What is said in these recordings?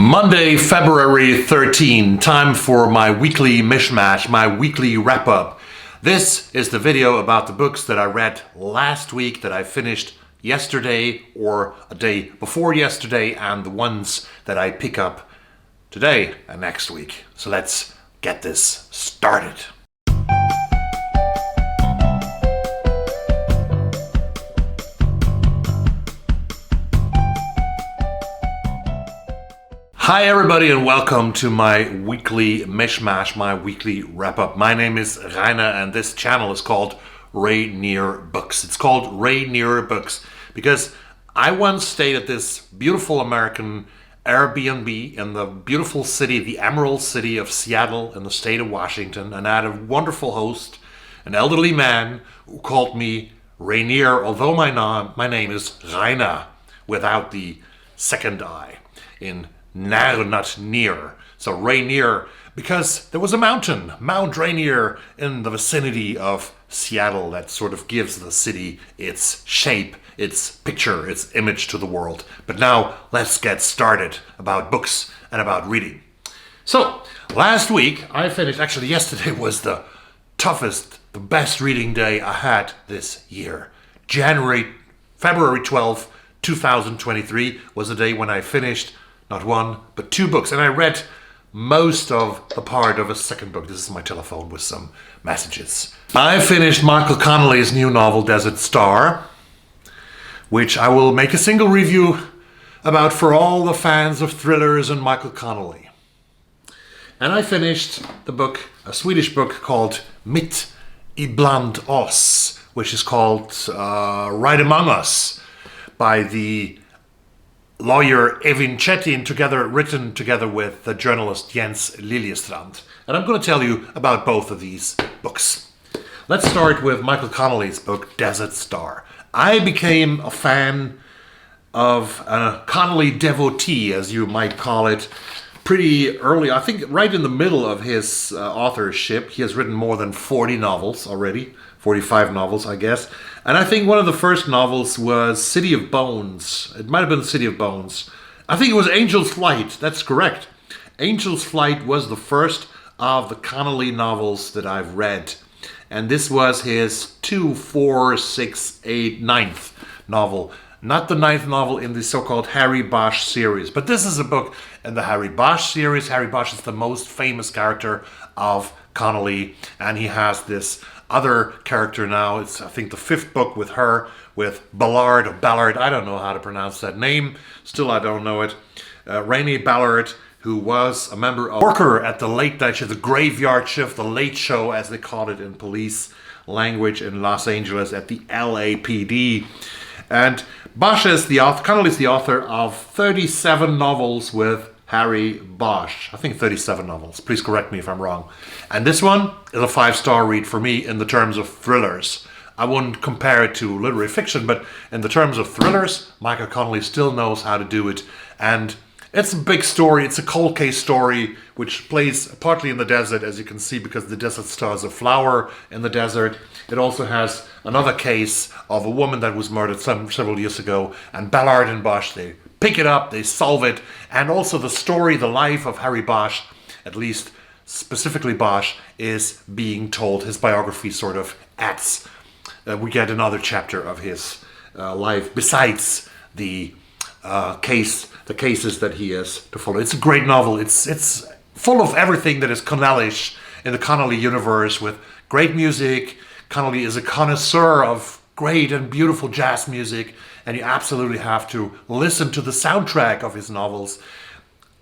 Monday, February 13, time for my weekly mishmash, my weekly wrap-up. This is the video about the books that I read last week that I finished yesterday or a day before yesterday, and the ones that I pick up today and next week. So let's get this started. Hi everybody and welcome to my weekly mishmash, my weekly wrap-up. My name is Rainer and this channel is called Rainier Books. It's called Rainier Books because I once stayed at this beautiful American Airbnb in the beautiful city, the Emerald City of Seattle in the state of Washington, and I had a wonderful host, an elderly man who called me Rainier, although my name is Rainer without the second I in Nair, not near. So Rainier, because there was a mountain, Mount Rainier, in the vicinity of Seattle that sort of gives the city its shape, its picture, its image to the world. But now let's get started about books and about reading. So last week I finished, actually yesterday was the toughest, the best reading day I had this year. February 12th, 2023 was the day when I finished not one, but two books. And I read most of the part of a second book. This is my telephone with some messages. I finished Michael Connelly's new novel, Desert Star, which I will make a single review about for all the fans of thrillers and Michael Connelly. And I finished the book, a Swedish book called Mitt, Ibland, which is called Right Among Us by the lawyer Evin Cetin, written together with the journalist Jens Liljestrand. And I'm going to tell you about both of these books. Let's start with Michael Connelly's book, Desert Star. I became a fan of a Connelly devotee, as you might call it, pretty early. I think right in the middle of his authorship. He has written more than 40 novels already. 45 novels, I guess. And I think one of the first novels was City of Bones. It might have been City of Bones. I think it was Angel's Flight. That's correct. Angel's Flight was the first of the Connelly novels that I've read. And this was his 2, 4, 6, 8, 9th novel. Not the 9th novel in the so-called Harry Bosch series. But this is a book in the Harry Bosch series. Harry Bosch is the most famous character of Connelly. And he has this other character now. It's, I think, the 5th book with her, with Ballard, I don't know how to pronounce that name. Still, I don't know it. Rainey Ballard, who was a member of worker at the late night shift, the graveyard shift, the late show, as they call it in police language in Los Angeles, at the LAPD. And Bosch is the author, Connelly's the author of 37 novels with Harry Bosch. I think 37 novels. Please correct me if I'm wrong. And this one is a 5-star read for me in the terms of thrillers. I wouldn't compare it to literary fiction, but in the terms of thrillers, Michael Connelly still knows how to do it. And it's a big story. It's a cold case story, which plays partly in the desert, as you can see, because the desert star is a flower in the desert. It also has another case of a woman that was murdered several years ago. And Ballard and Bosch, they pick it up, they solve it, and also the story, the life of Harry Bosch, at least specifically Bosch, is being told. His biography sort of adds. We get another chapter of his life besides the cases that he has to follow. It's a great novel. It's full of everything that is Connellish in the Connelly universe, with great music. Connelly is a connoisseur of great and beautiful jazz music, and you absolutely have to listen to the soundtrack of his novels.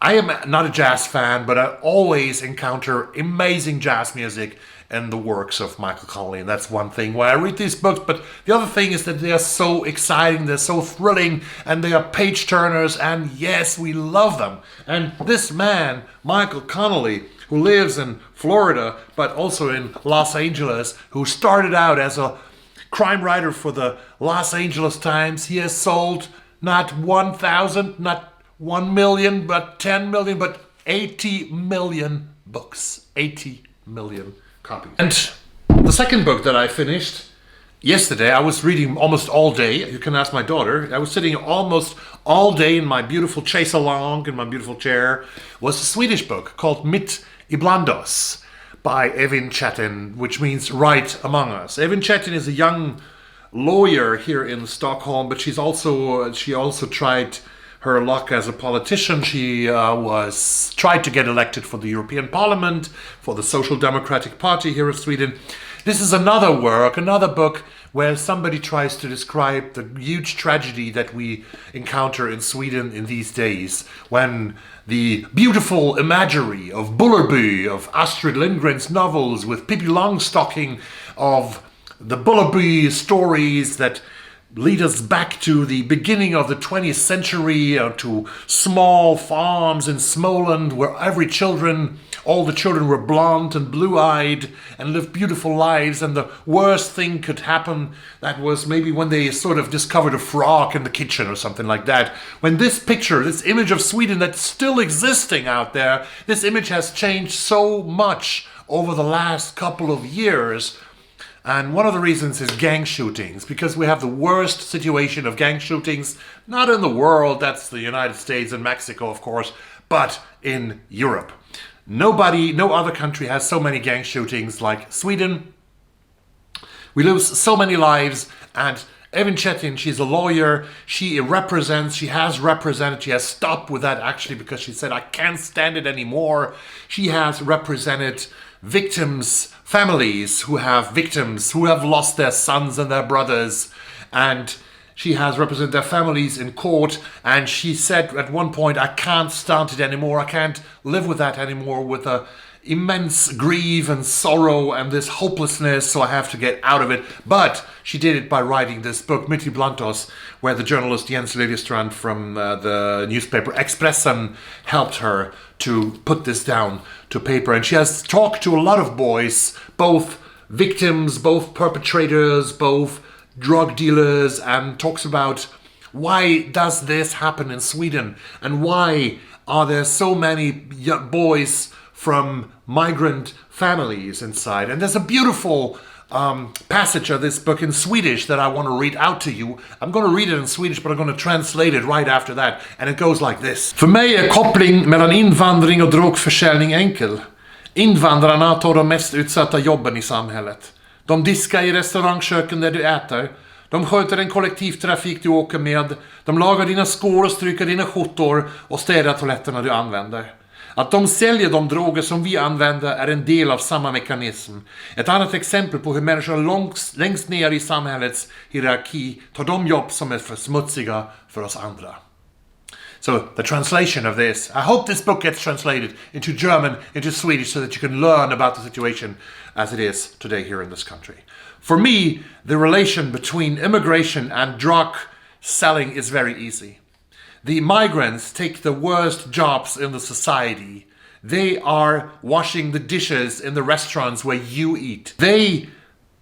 I am not a jazz fan, but I always encounter amazing jazz music in the works of Michael Connelly, and that's one thing why I read these books. But the other thing is that they are so exciting, they're so thrilling, and they are page-turners, and yes, we love them. And this man, Michael Connelly, who lives in Florida, but also in Los Angeles, who started out as a crime writer for the Los Angeles Times. He has sold not 1,000, not 1 million, but 10 million, but 80 million books. 80 million copies. And the second book that I finished Yesterday, I was reading almost all day. You can ask my daughter. I was sitting almost all day in my beautiful chaise-along, in my beautiful chair. It was a Swedish book called Mitt, Ibland by Evin Cetin, which means right among us. Evin Cetin is a young lawyer here in Stockholm, but she also tried her luck as a politician. She tried to get elected for the European Parliament, for the Social Democratic Party here in Sweden. This is another work, another book where somebody tries to describe the huge tragedy that we encounter in Sweden in these days, when the beautiful imagery of Bullerby, of Astrid Lindgren's novels, with Pippi Longstocking, of the Bullerby stories that lead us back to the beginning of the 20th century, to small farms in Småland where all the children were blonde and blue-eyed and lived beautiful lives, and the worst thing could happen, that was maybe when they sort of discovered a frog in the kitchen or something like that. When this picture, this image of Sweden that's still existing out there, this image has changed so much over the last couple of years. And one of the reasons is gang shootings, because we have the worst situation of gang shootings, not in the world, that's the United States and Mexico, of course, but in Europe. No other country has so many gang shootings like Sweden. We lose so many lives, and Evin Cetin, she's a lawyer, she has stopped with that actually, because she said, I can't stand it anymore. She has represented victims, families who have lost their sons and their brothers, and she has represented their families in court, and she said at one point, I can't stand it anymore, I can't live with that anymore, with a immense grief and sorrow and this hopelessness, so I have to get out of it. But she did it by writing this book, Mitt, Ibland, where the journalist Jens Liljestrand from the newspaper Expressen helped her to put this down to paper. And she has talked to a lot of boys, both victims, both perpetrators, both drug dealers, and talks about why does this happen in Sweden, and why are there so many boys from migrant families inside. And there's a beautiful passage of this book in Swedish that I want to read out to you. I'm going to read it in Swedish, but I'm going to translate it right after that. And it goes like this. För mig är koppling mellan invandring och drogförsäljning enkel. Invandrarna tar de mest utsatta jobben i samhället. De diskar i restaurangköken där du äter. De sköter den kollektivtrafik du åker med. De lagar dina skor och stryker dina skjortor och städar toaletterna du använder. Att de säljer de droger som vi använder är en del av samma mekanism. Ett annat exempel på hur människor längst ner i samhällets hierarki tar de jobb som är för smutsiga för oss andra. So the translation of this, I hope this book gets translated into German, into Swedish, so that you can learn about the situation as it is today here in this country. For me, the relation between immigration and drug selling is very easy. The migrants take the worst jobs in the society. They are washing the dishes in the restaurants where you eat. They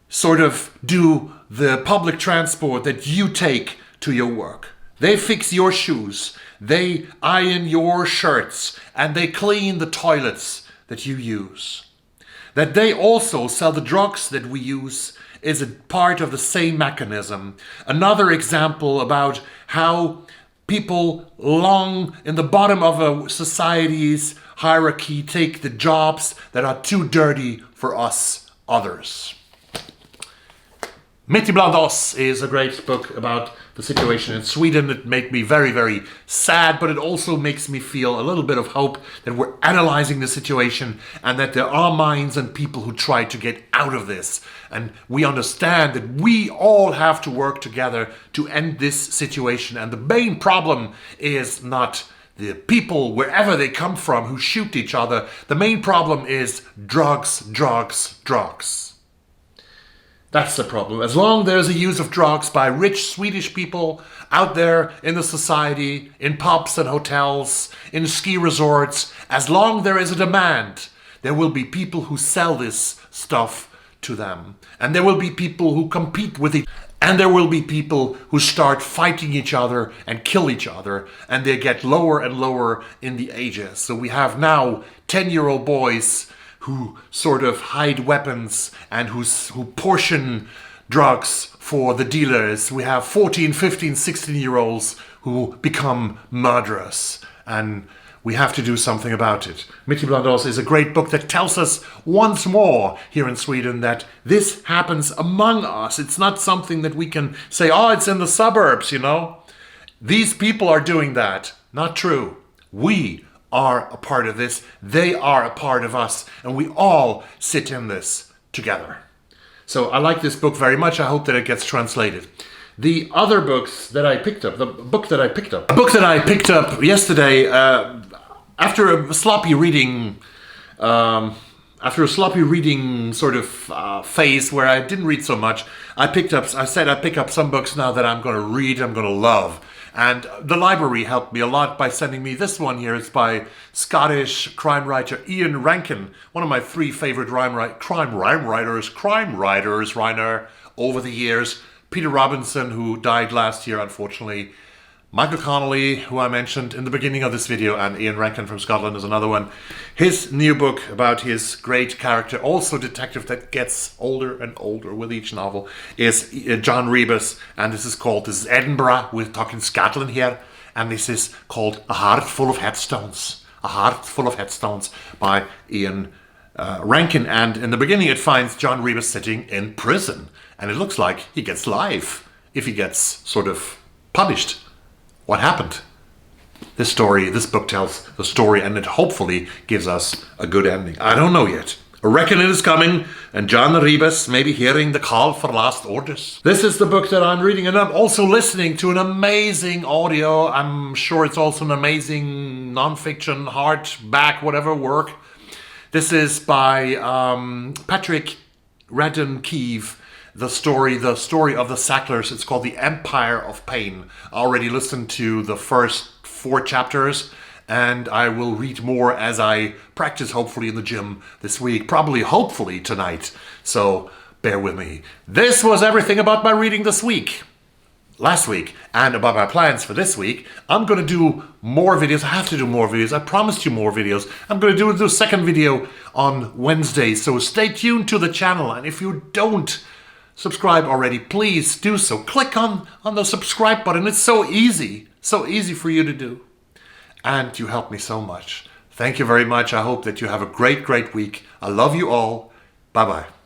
sort of do the public transport that you take to your work. They fix your shoes. They iron your shirts. And they clean the toilets that you use. That they also sell the drugs that we use is a part of the same mechanism. Another example about how people long in the bottom of a society's hierarchy take the jobs that are too dirty for us others. Mitt Ibland oss is a great book about the situation in Sweden. It made me very, very sad, but it also makes me feel a little bit of hope that we're analyzing the situation and that there are minds and people who try to get out of this. And we understand that we all have to work together to end this situation. And the main problem is not the people, wherever they come from, who shoot each other. The main problem is drugs, drugs, drugs. That's the problem. As long as there's a use of drugs by rich Swedish people out there in the society, in pubs and hotels, in ski resorts, as long as there is a demand, there will be people who sell this stuff to them. And there will be people who compete with it. And there will be people who start fighting each other and kill each other. And they get lower and lower in the ages. So we have now 10-year-old boys who sort of hide weapons and who portion drugs for the dealers. We have 14, 15, 16-year-olds who become murderers. And we have to do something about it. Mitt Ibland is a great book that tells us once more here in Sweden that this happens among us. It's not something that we can say, oh, it's in the suburbs, you know. These people are doing that. Not true. We are a part of this. They are a part of us. And we all sit in this together. So I like this book very much. I hope that it gets translated. The other books that I picked up, a book that I picked up yesterday, after a sloppy reading sort of phase where I didn't read so much, I said I'd pick up some books now that I'm going to read, I'm going to love. And the library helped me a lot by sending me this one here. It's by Scottish crime writer Ian Rankin, one of my three favorite crime writers, Rainer, over the years. Peter Robinson, who died last year, unfortunately. Michael Connelly, who I mentioned in the beginning of this video, and Ian Rankin from Scotland is another one. His new book about his great character, also detective that gets older and older with each novel, is John Rebus, and this is Edinburgh. We're talking Scotland here, and this is called A Heart Full of Headstones. A Heart Full of Headstones by Ian Rankin. And in the beginning it finds John Rebus sitting in prison, and it looks like he gets life if he gets sort of punished. What happened? This book tells the story, and it hopefully gives us a good ending. I don't know yet. I reckon it is coming, and John Rebus may be hearing the call for last orders. This is the book that I'm reading, and I'm also listening to an amazing audio. I'm sure it's also an amazing non-fiction, hardback, whatever work. This is by Patrick Radden Keefe. The story of the Sacklers. It's called The Empire of Pain. I already listened to the first 4 chapters, and I will read more as I practice, hopefully in the gym this week, hopefully tonight. So bear with me. This was everything about my reading this week, last week, and about my plans for this week. I'm going to do more videos. I have to do more videos. I promised you more videos. I'm going to do the second video on Wednesday, so stay tuned to the channel. And if you don't subscribe already, please do so. Click on the subscribe button. It's so easy for you to do. And you help me so much. Thank you very much. I hope that you have a great week. I love you all. Bye-bye.